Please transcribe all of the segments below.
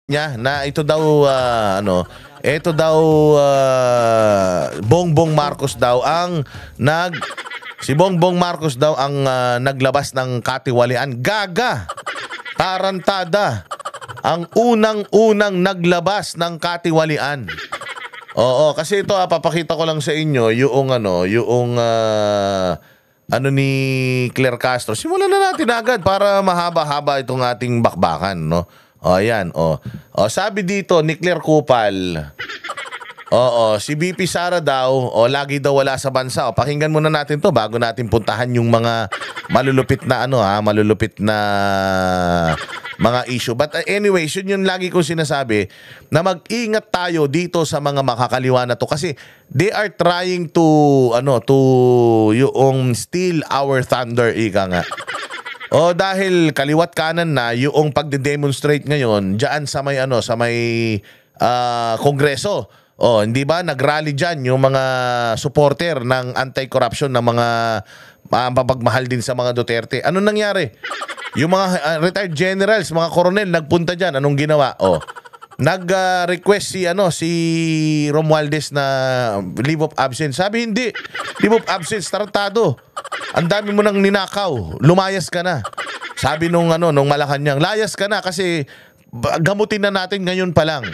niya na ito daw ito daw Bongbong Marcos daw ang si Bongbong Marcos daw ang naglabas ng katiwalian. Gaga! Tarantada! Ang unang-unang naglabas ng katiwalian. Oo, kasi ito papakita ko lang sa inyo yung ni Claire Castro. Simulan na natin agad para mahaba-haba itong ating bakbakan, no? O, ayan, o. O, sabi dito ni Claire Kupal, oo, si BP Sara daw, o lagi daw wala sa bansa. O, pakinggan muna natin to bago natin puntahan yung mga malulupit na malulupit na mga issue. But anyways, yun yung lagi kong sinasabi na mag-ingat tayo dito sa mga makakaliwa na to kasi they are trying to yung steal our thunder, ika nga. O dahil kaliwat kanan na yung pagde-demonstrate ngayon diyan sa may Kongreso. O hindi ba nagrally diyan yung mga supporter ng anti-corruption ng mga mapagmahal din sa mga Duterte. Ano nangyari? Yung mga retired generals, mga koronel nagpunta diyan. Anong ginawa? O nag-request si Romualdez na leave of absence. Sabi hindi. Leave of absence, tarantado. Ang dami mo nang ninakaw. Lumayas ka na. Sabi nung Malacanang, layas ka na kasi gamutin na natin ngayon pa lang.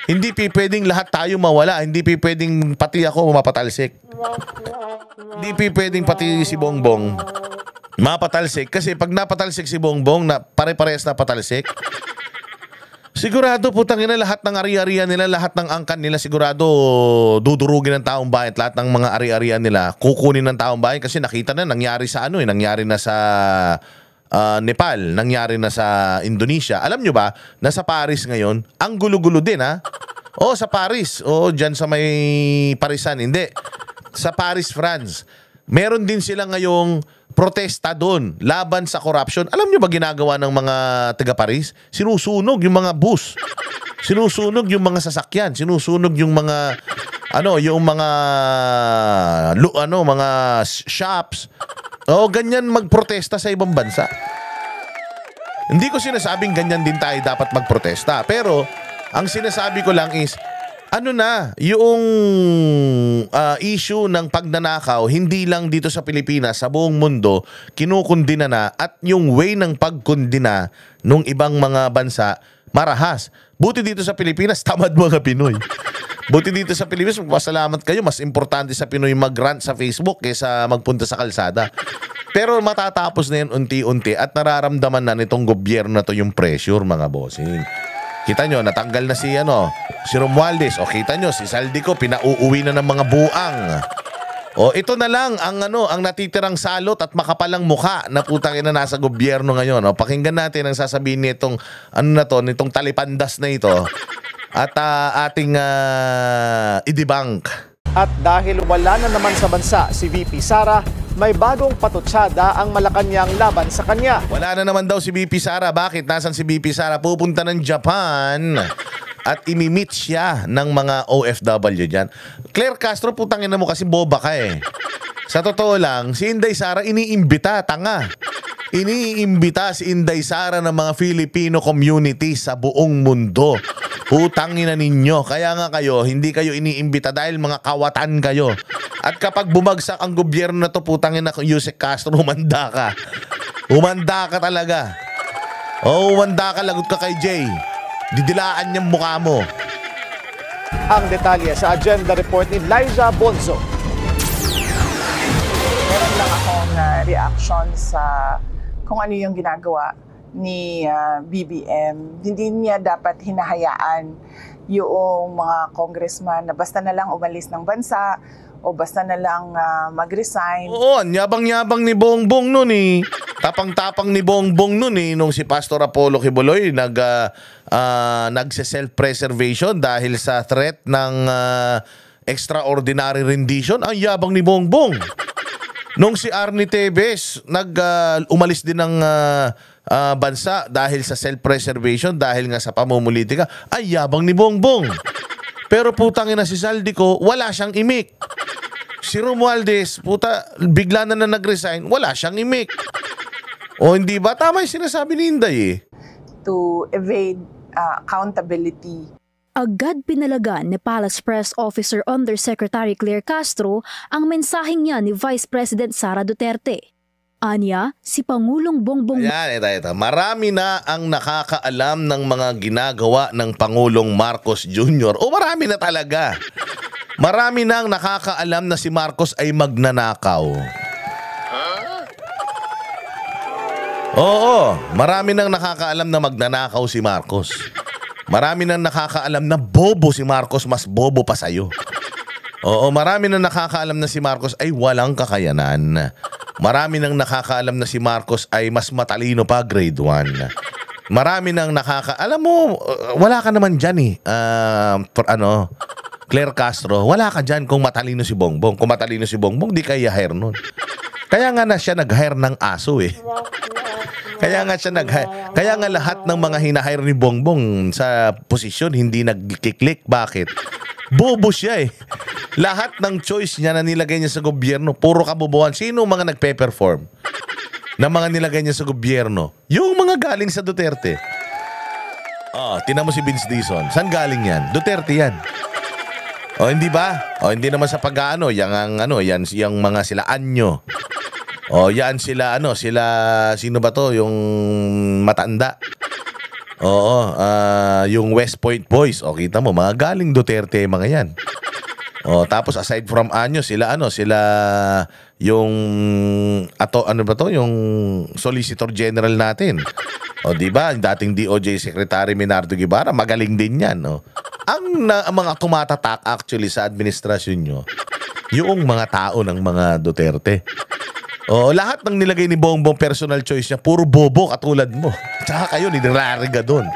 Hindi pwedeng lahat tayo mawala. Hindi pwedeng pati ako mapatalsik. Hindi pwedeng pati si Bongbong mapatalsik kasi pag napatalsik si Bongbong na pare-parehas na patalsik. Sigurado putang ina lahat ng ari-arian nila, lahat ng angkan nila sigurado dudurugin ng taong bayan, lahat ng mga ari-arian nila kukunin ng taong bayan kasi nakita na nangyari sa nangyari na sa Nepal, nangyari na sa Indonesia. Alam nyo ba na sa Paris ngayon, ang gulo-gulo din Oh, sa Paris. Oh, diyan sa may Parisan, hindi. Sa Paris, France. Meron din sila ngayong protesta doon laban sa corruption. Alam nyo ba ginagawa ng mga taga Paris? Sinusunog yung mga bus. Sinusunog yung mga sasakyan. Sinusunog yung mga mga shops. Oh, ganyan magprotesta sa ibang bansa. Hindi ko sinasabing ganyan din tayo dapat magprotesta. Pero ang sinasabi ko lang is yung issue ng pagnanakaw, hindi lang dito sa Pilipinas, sa buong mundo, kinukundina na at yung way ng pagkundina nung ibang mga bansa, marahas. Buti dito sa Pilipinas, tamad mga Pinoy. Buti dito sa Pilipinas, magpasalamat kayo, mas importante sa Pinoy mag-rant sa Facebook kaysa magpunta sa kalsada. Pero matatapos na yan unti-unti at nararamdaman na nitong gobyerno na to yung pressure, mga bossing. Kita nyo, natanggal na si Romualdez. O kita nyo, si Saldico, pinauuwi na ng mga buang. O ito na lang ang natitirang salot at makapalang mukha na putang ina nasa gobyerno ngayon. O pakinggan natin ang sasabihin nitong nitong talipandas na ito at ating i-debunk. At dahil wala na naman sa bansa si VP Sara, may bagong patutsada ang Malacanang laban sa kanya. Wala na naman daw si BP Sara. Bakit? Nasaan si BP Sara? Pupunta ng Japan at imimit siya ng mga OFW dyan. Claire Castro, putangin na mo kasi boba ka eh. Sa totoo lang, si Inday Sara iniimbita, tanga. Iniimbita si Inday Sara ng mga Filipino community sa buong mundo. Putangin na ninyo. Kaya nga kayo, hindi kayo iniimbita dahil mga kawatan kayo. At kapag bumagsak ang gobyerno na to, putangin na Yusek Castro, humanda ka. Humanda ka talaga. Oh, humanda ka, lagot ka kay Jay. Didilaan niyang mukha mo. Ang detalye sa agenda report ni Liza Bonzo. Meron lang akong reaction sa kung ano yung ginagawa ni BBM. Hindi niya dapat hinahayaan yung mga congressman na basta na lang umalis ng bansa o basta na lang mag-resign. Oo, yabang-yabang ni Bongbong nun eh. Tapang-tapang ni Bongbong nun eh. Nung si Pastor Apollo Kibuloy nagse-self-preservation dahil sa threat ng extraordinary rendition. Ang yabang ni Bongbong. Nung si Arnie Tevez umalis din ng bansa dahil sa self-preservation, dahil nga sa pamumulitika, ay yabang ni Bongbong. Pero putangin na si Saldico, wala siyang imik. Si Romualdez, bigla na nag-resign, wala siyang imik. O hindi ba? Tama yung sinasabi ni Inday eh. To evade accountability. Agad pinalagan ni Palace Press Officer Undersecretary Claire Castro ang mensaheng niya ni Vice President Sara Duterte. Anya, si Pangulong Bongbong Ayan, ito. Marami na ang nakakaalam ng mga ginagawa ng Pangulong Marcos Jr. O marami na talaga. Marami na ang nakakaalam na si Marcos ay magnanakaw. Oo, marami nang nakakaalam na magnanakaw si Marcos. Marami nang nakakaalam na bobo si Marcos, mas bobo pa sa'yo. Oo, marami nang nakakaalam na si Marcos ay walang kakayanan. Marami nang nakakaalam na si Marcos ay mas matalino pa, grade 1. Marami nang alam mo, wala ka naman dyan eh. Claire Castro, wala ka dyan kung matalino si Bongbong. Kung matalino si Bongbong, di kaya hire nun. Kaya nga na siya nag-hire ng aso eh. Kaya nga lahat ng mga hinahire ni Bongbong sa posisyon hindi nagkiklik. Bakit? Bobo siya eh. Lahat ng choice niya na nilagay niya sa gobyerno, puro kabobohan. Sino mga nagpe-perform na mga nilagay niya sa gobyerno? Yung mga galing sa Duterte. Tinan mo si Vince Dizon. Saan galing yan? Duterte yan. Hindi ba? Hindi naman sa pag-ano, yang mga sila Anyo. Yan sila sino ba to? Yung matanda. Yung West Point Boys. Kita mo, mga galing Duterte mga yan. Tapos aside from Anyo, sila yung yung Solicitor General natin. Di ba? Dating DOJ Secretary Minardo Guevara, magaling din yan, Ang mga tumatatak actually sa administrasyon nyo, yung mga tao ng mga Duterte. Lahat ng nilagay ni Bongbong personal choice niya, puro bobo katulad mo. Tsaka kayo, nilariga doon.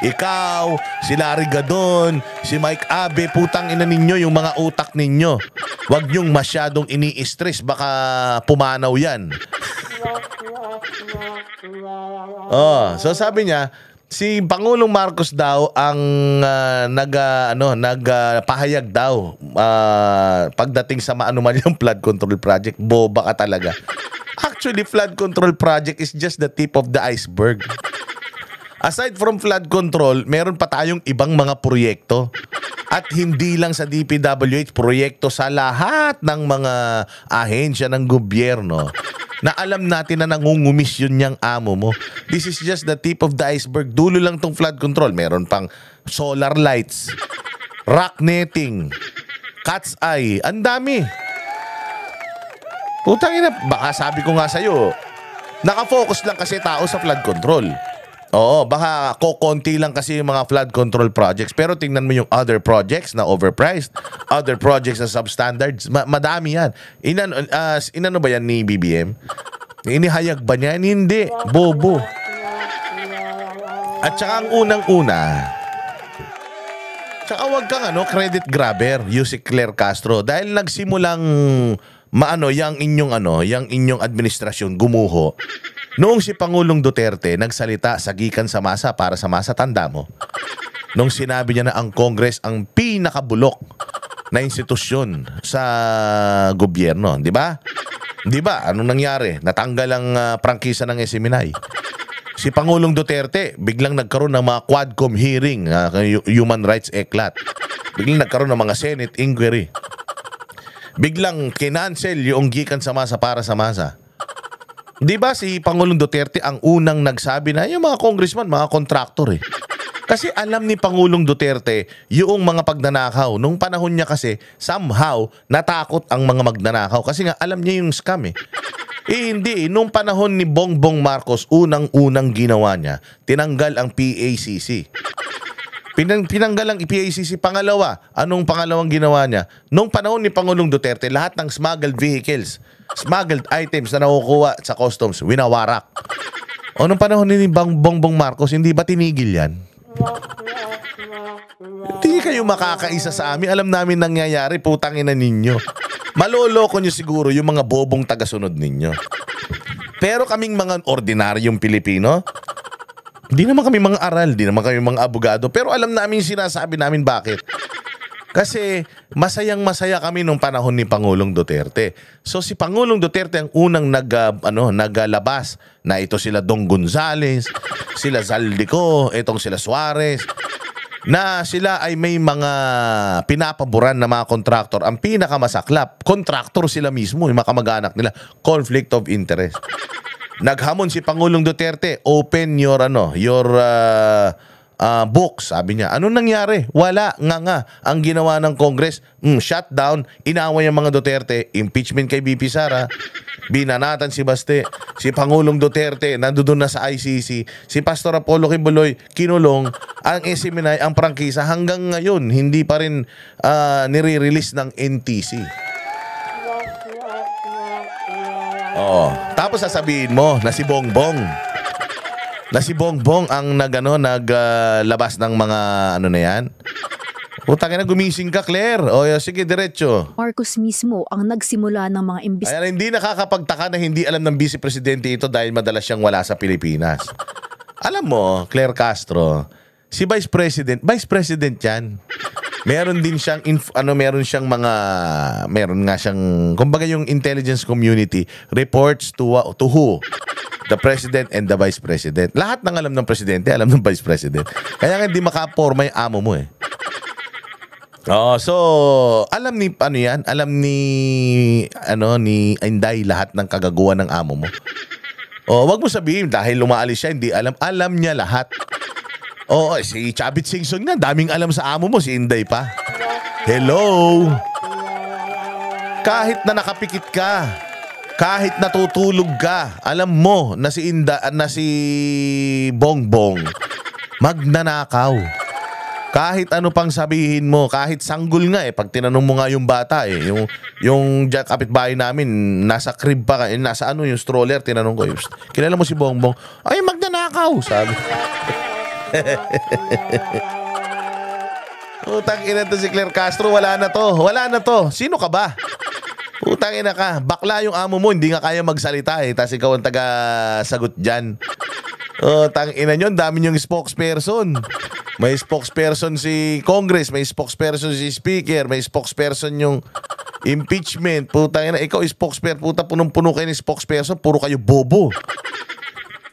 Ikaw, si Larry Gadon, si Mike Abe, putang ina ninyo yung mga utak ninyo. Huwag nyong masyadong ini-stress, baka pumanaw yan. So sabi niya, si Pangulong Marcos daw ang nagpahayag daw pagdating sa maanumalyang flood control project. Boba ka talaga. Actually, flood control project is just the tip of the iceberg. Aside from flood control, meron pa tayong ibang mga proyekto. At hindi lang sa DPWH, proyekto sa lahat ng mga ahensya ng gobyerno na alam natin na nangungumisyon niyang amo mo. This is just the tip of the iceberg. Dulo lang tong flood control. Meron pang solar lights, rock netting, cat's eye. Ang dami. Putang ina, baka sabi ko nga sa'yo, nakafocus lang kasi tao sa flood control. Baka kokonti lang kasi yung mga flood control projects. Pero tingnan mo yung other projects na overpriced, other projects na substandards, madami yan. Inano ba yan ni BBM? Inihayag ba niya? Hindi. Bobo. At saka ang unang-una, tsaka wag kang credit grabber, si Claire Castro. Dahil nagsimulang yang inyong administrasyon gumuho. Noong si Pangulong Duterte nagsalita sa gikan sa masa para sa masa, tanda mo? Nung sinabi niya na ang Congress ang pinakabulok na institusyon sa gobyerno, di ba? Di ba? Anong nangyari? Natanggal ang prangkisa ng SMNI. Si Pangulong Duterte, biglang nagkaroon ng mga Quadcom hearing, human rights eklat. Biglang nagkaroon ng mga Senate inquiry. Biglang kinancel yung gikan sa masa para sa masa. Di ba si Pangulong Duterte ang unang nagsabi na yung mga congressman, mga kontraktor eh. Kasi alam ni Pangulong Duterte yung mga pagnanakaw. Nung panahon niya kasi, somehow, natakot ang mga magnanakaw. Kasi nga, alam niya yung scam eh. Hindi. Nung panahon ni Bongbong Marcos, unang-unang ginawa niya, tinanggal ang PACC. Pinanggal ang PACC. Pangalawa, anong pangalawang ginawa niya? Nung panahon ni Pangulong Duterte, lahat ng smuggled vehicles, smuggled items na nakukuha sa customs, winawarak. Nung panahon ni Bongbong Marcos, hindi ba tinigil yan? Hindi kayo makakaisa sa amin. Alam namin nangyayari, putang ina ninyo. Maloloko nyo siguro yung mga bobong tagasunod ninyo. Pero kaming mga ordinaryong Pilipino, hindi naman kami mga aral, hindi naman kami mga abogado, pero alam namin yung sinasabi namin bakit. Kasi masayang-masaya kami nung panahon ni Pangulong Duterte. So si Pangulong Duterte ang unang naglabas na ito sila Dong Gonzales, sila Zaldico, itong sila Suarez, na sila ay may mga pinapaboran na mga kontraktor. Ang pinakamasaklap, kontraktor sila mismo, yung mga kamag-anak nila, conflict of interest. Naghamon si Pangulong Duterte, open your books, sabi niya. Anong nangyari? Wala nga. Ang ginawa ng Congress, shutdown, inaway ang mga Duterte, impeachment kay BP Sara, binanatan si Baste, si Pangulong Duterte, nandoon na sa ICC, si Pastor Apollo Kibuloy, kinulong, ang SMNI, ang prangkisa, hanggang ngayon, hindi pa rin nire-release ng NTC. Oo. Tapos sasabihin mo na si Bongbong ang naglabas ng mga ano na yan. Putang ina, gumising ka, Claire. O sige, diretso. Marcos mismo ang nagsimula ng mga Ayan, hindi nakakapagtaka na hindi alam ng Vice Presidente ito dahil madalas siyang wala sa Pilipinas. Alam mo, Claire Castro, si Vice President yan. Meron din siyang kumbaga yung intelligence community reports to who? The President and the Vice President. Lahat ng alam ng Presidente, alam ng Vice President. Kaya nga hindi makaporma yung amo mo eh. So alam ni Inday lahat ng kagagawa ng amo mo. Wag mo sabihin dahil lumaalis siya, hindi alam. Alam niya lahat. Si Chavit Singson nga, daming alam sa amo mo, si Inday pa. Hello. Kahit na nakapikit ka, kahit natutulog ka, alam mo na si Bongbong magnanakaw. Kahit ano pang sabihin mo, kahit sanggol nga pag tinanong mo nga yung bata yung kapitbahay namin, nasa crib pa, nasa yung stroller, tinanong ko, kilala mo si Bongbong? Ay, magnanakaw, sabi. Utang ina to si Claire Castro, wala na to. Sino ka ba? Utang ina ka, bakla yung amo mo, hindi nga kaya magsalita tas ikaw ang taga-sagot dyan. Utang ina nyo, dami yung spokesperson. May spokesperson si Congress, may spokesperson si Speaker, may spokesperson yung impeachment. Putang ina, ikaw spokesperson, punong-puno kayo ni spokesperson, puro kayo bobo.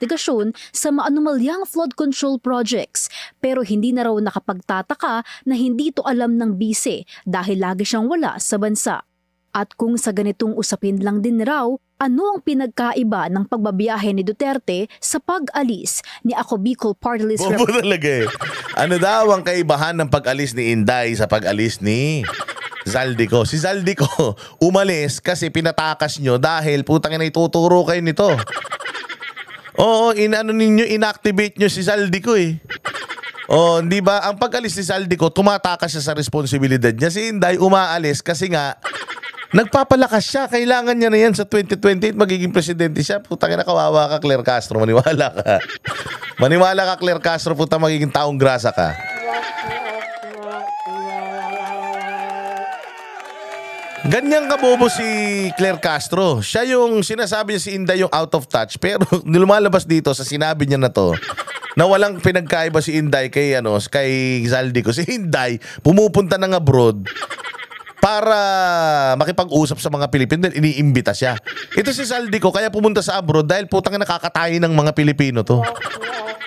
Investigasyon sa maanumalyang flood control projects, pero hindi na raw nakapagtataka na hindi ito alam ng bise dahil lagi siyang wala sa bansa. At kung sa ganitong usapin lang din raw, ano ang pinagkaiba ng pagbabiyahe ni Duterte sa pag-alis ni Ako Bicol Party List Bobo talaga Ano daw ang kaibahan ng pag-alis ni Inday sa pag-alis ni Zaldico? Si Zaldico umalis kasi pinatakas nyo dahil putang ina ituturo kayo nito. Inactivate nyo si Zaldico di ba? Ang pag-alis ni Zaldico, tumatakas siya sa responsibilidad niya. Si Inday umaalis kasi nga nagpapalakas siya. Kailangan niya na yan sa 2028 magiging presidente siya. Putang ina, kawawa ka, Claire Castro. Maniwala ka. Maniwala ka, Claire Castro. Putang magiging taong grasa ka. Ganyan kabobo si Claire Castro. Siya yung sinasabi niya si Inday yung out of touch. Pero lumalabas dito sa sinabi niya na to na walang pinagkaiba si Inday kay Zaldico. Si Inday pumupunta ng abroad para makipag-usap sa mga Pilipino dahil iniimbita siya. Ito si Zaldico kaya pumunta sa abroad dahil putang nakakatayin ng mga Pilipino to.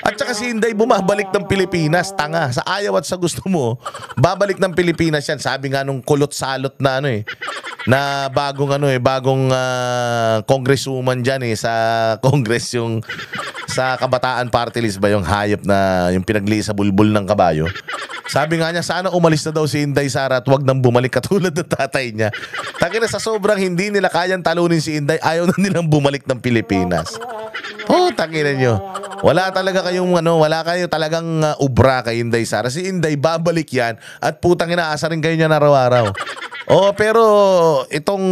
At saka si Inday bumabalik ng Pilipinas, tanga. Sa ayaw at sa gusto mo, babalik ng Pilipinas yan. Sabi nga nung kulot-salot na na bagong congresswoman dyan sa Congress yung sa Kabataan Party List ba yung hayop na yung pinagli sa bulbul ng kabayo. Sabi nga niya, sana umalis na daw si Inday Sara at wag nang bumalik katulad ng tatay niya. Tangina sa sobrang hindi nila kayang talunin si Inday, ayaw na nilang bumalik ng Pilipinas. Tangina nyo. Wala kayo talagang ubra kay Inday Sara. Si Inday babalik yan at putang inaasa rin kayo niya na araw-araw. Pero itong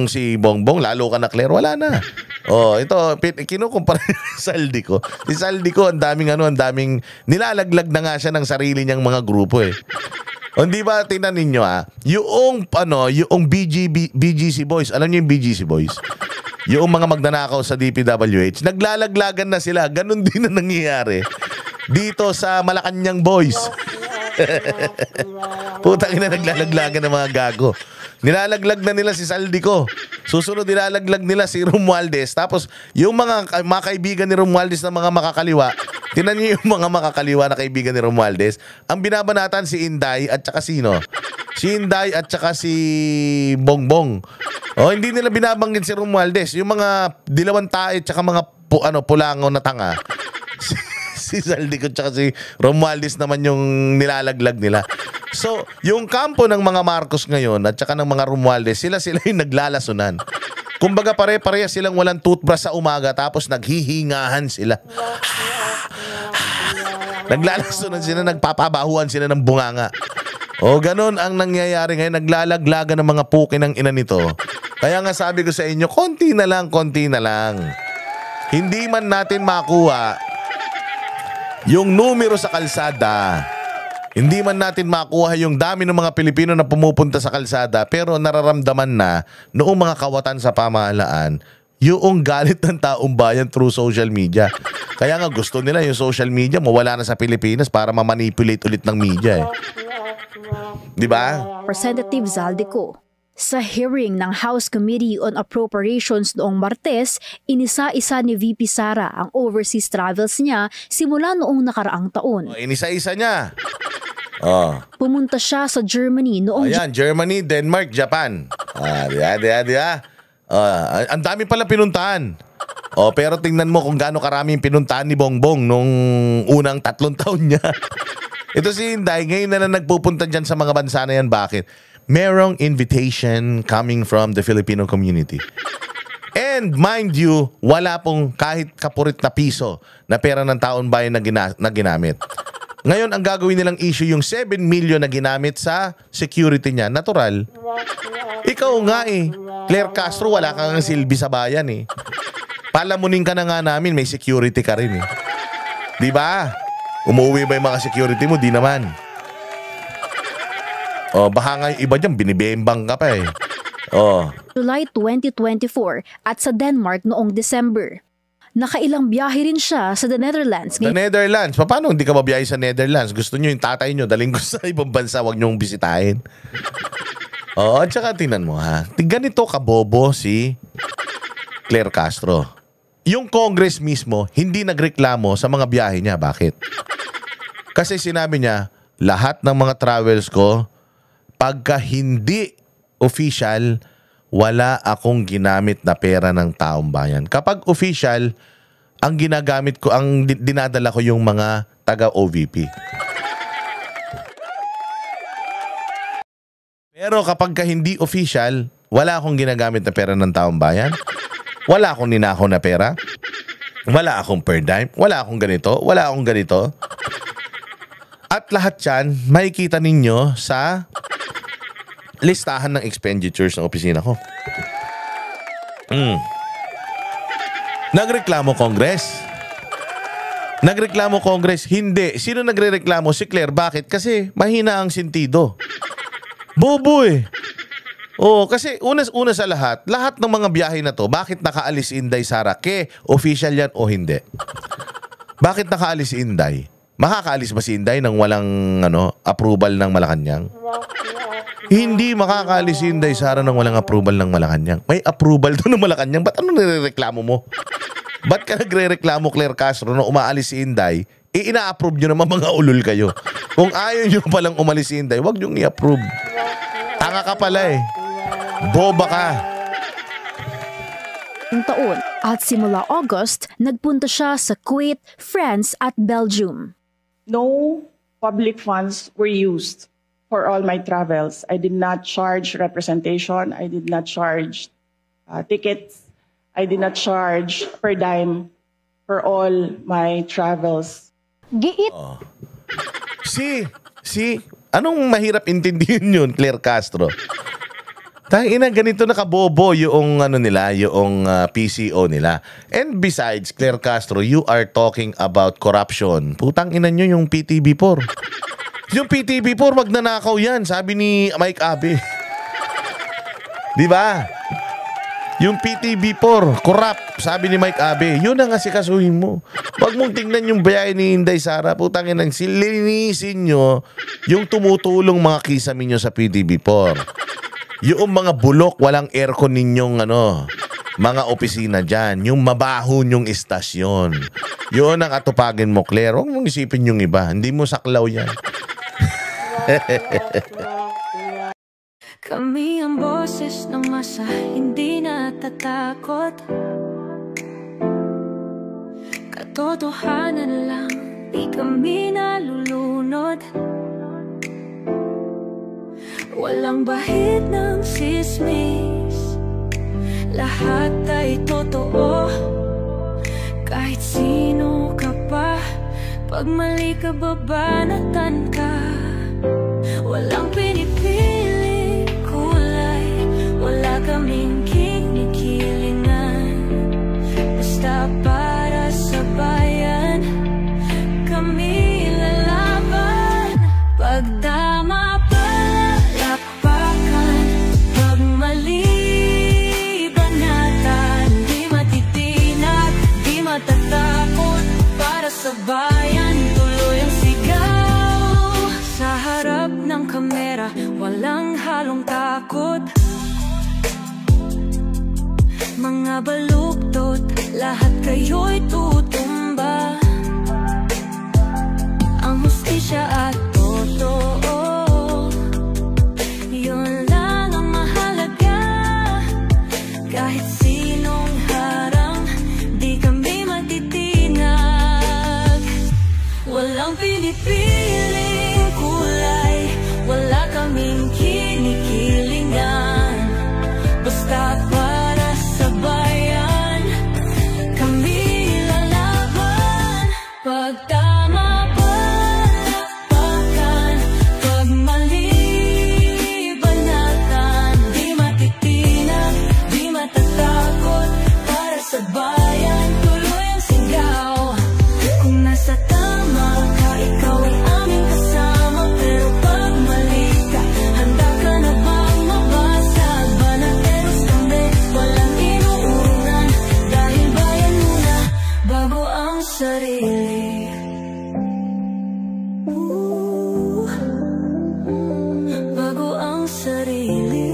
si Bongbong, lalo ka na Claire, wala na. Ito, kinukumpara sa Zaldico. Si Zaldico, ang daming nilalaglag na nga siya ng sarili niyang mga grupo Hindi ba, tingnan ninyo yung BGC Boys, alam niyo yung BGC Boys? Yung mga magnanakaw sa DPWH, naglalaglagan na sila. Ganon din na nangyayari dito sa Malacanang Boys. Putang ina, naglalaglagan ng mga gago. Nilalaglag na nila si Saldico. Susunod nilalaglag nila si Romualdez. Tapos yung mga kaibigan ni Romualdez na mga makakaliwa, tinan niyo yung mga makakaliwa na kaibigan ni Romualdez. Ang binabanatan si Inday at saka sino? Si Inday at saka si Bongbong. Hindi nila binabanggit si Romualdez. Yung mga dilawang tae at saka mga pulango na tanga. Si Saldico at saka si Romualdez naman yung nilalaglag nila. So, yung kampo ng mga Marcos ngayon at saka ng mga Romualdez, sila yung naglalasunan. Kumbaga pare-pareha silang walang toothbrush sa umaga tapos naghihingahan sila. Naglalasunan sila, nagpapabahuan sila ng bunganga. Ganon ang nangyayari ngayon. Naglalaglagan ng mga puki ng ina nito. Kaya nga sabi ko sa inyo, konti na lang. Hindi man natin makuha yung numero sa kalsada, hindi man natin makuha yung dami ng mga Pilipino na pumupunta sa kalsada, pero nararamdaman na noong mga kawatan sa pamahalaan yung galit ng taong bayan through social media. Kaya nga gusto nila yung social media mawala na sa Pilipinas para ma-manipulate ulit ng media. Di ba? Representative Zaldico. Sa hearing ng House Committee on Appropriations noong Martes, inisa-isa ni VP Sara ang overseas travels niya simula noong nakaraang taon. Inisa-isa niya. Pumunta siya sa Germany noong Germany, Denmark, Japan. Ang dami pala pinuntahan. Pero tingnan mo kung gaano karaming pinuntahan ni Bongbong nung unang 3 taon niya. Ito si Inday, ngayon na lang nagpupunta dyan sa mga bansa na yan. Bakit? Merong invitation coming from the Filipino community. And mind you, wala pong kahit kapurit na piso na pera ng taon bayan na ginamit. Ngayon, ang gagawin nilang issue yung 7 million na ginamit sa security niya. Natural. Ikaw nga Claire Castro, wala kang silbi sa bayan Palamunin ka na nga namin, may security ka rin Di ba? Umuwi ba yung mga security mo? Di naman. Baka nga yung iba dyan, binibembang ka pa July 2024 at sa Denmark noong December. Nakailang biyahe rin siya sa the Netherlands. The Netherlands? Paano hindi ka mabiyahe sa Netherlands? Gusto nyo yung tatay nyo, daling ko sa ibang bansa, wag nyong bisitahin. At saka tingnan mo ganito kabobo si Claire Castro. Yung Congress mismo, hindi nagreklamo sa mga biyahe niya. Bakit? Kasi sinabi niya, lahat ng mga travels ko, pagka hindi official, wala akong ginamit na pera ng taong bayan. Kapag official, ang ginagamit ko, ang dinadala ko yung mga taga-OVP. Pero kapag hindi official, wala akong ginagamit na pera ng taong bayan. Wala akong ninakaw na pera. Wala akong per dime. Wala akong ganito. Wala akong ganito. At lahat yan, makikita ninyo sa listahan ng expenditures ng opisina ko. Nagreklamo Congress? Nagreklamo Congress? Hindi. Sino nagrereklamo? Si Claire. Bakit? Kasi mahina ang sentido. Bobo kasi una sa lahat ng mga biyahe na to, bakit nakaalis si Inday Sara? Official yan o hindi? Bakit nakaalis si Inday? Makakaalis ba si Inday nang walang approval ng Malacanang? Hindi makakaalis si Inday Sara nang walang approval ng Malacanang. May approval doon ng Malacanang. Ba't nirereklamo mo? Ba't ka nagre-reklamo, Claire Castro, na umaalis si Inday? Ina-approve nyo naman, mga ulol kayo. Kung ayaw nyo palang umalis si Inday, wag nyo i-approve. Tanga ka pala Boba ka. Yung taon at simula August, nagpunta siya sa Kuwait, France at Belgium. No public funds were used for all my travels. I did not charge representation. I did not charge tickets. I did not charge per dime for all my travels. Giit. Anong mahirap intindihin yun, Claire Castro? Tangina, ganito nakabobo yung yung PCO nila. And besides, Claire Castro, you are talking about corruption. Putang ina nyo yung PTB4. Yung PTB4, magnanakaw yan, sabi ni Mike Abe. Di ba? Yung PTB4, corrupt, sabi ni Mike Abe, yun ang asikasuhin mo. Huwag mong tingnan yung bayae ni Inday Sara, putangin ang silinisin nyo yung tumutulong mga kisame nyo sa PTB4. Yung mga bulok, walang aircon ninyong mga opisina dyan, yung mabaho nyong istasyon. Yun ang atupagin mo, Claire. Huwag mong isipin yung iba, hindi mo saklaw yan. Kami ang boses ng masa, hindi natatakot. Katotohanan lang, di kami nalulunod. Walang bahid ng sismis, lahat ay totoo. Kahit sino ka pa, pag mali ka babanatan ka. Walang pinipili kulay, wala kaming kinikilingan. Basta para sa bayan, kami lalaban. Pag tama palakpakan, pag mali banatan. Di matitinag, di matatakot, para sa bayan tuloy ang sigaw. Sa harap ng kamera, walang halong takot. Mga baluktot, lahat kayo'y tutumba. Ang hustisya at totoo, yun lang ang mahalaga. Kahit sinong harang, di kami matitinag. Walang pinipiling kulay, wala kaming kinikilingan. Basta para sa bayan, kami lalaban. Pag tama palakpakan, pag mali banatan. Di matitinag, di matatakot, para sa bayan tuloy ang sigaw. Kung nasa tama ka, ikaw ay aming kasama. Pero pag mali ka, handa ka na bang mabasag? Banateros kami, walang inuunan. Dahil bayan muna, bago ang sarili. Bago ang sarili.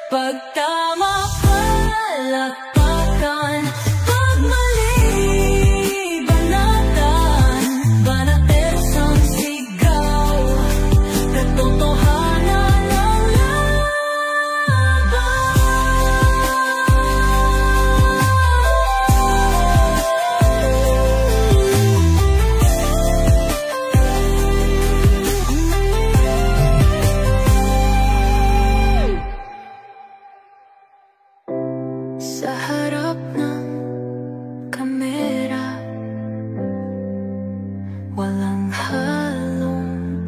Pag tama palakpakan, pag mali banatan. Banateros ang sigaw, katotohanan ang laban. Sa harap ng kamera, walang halong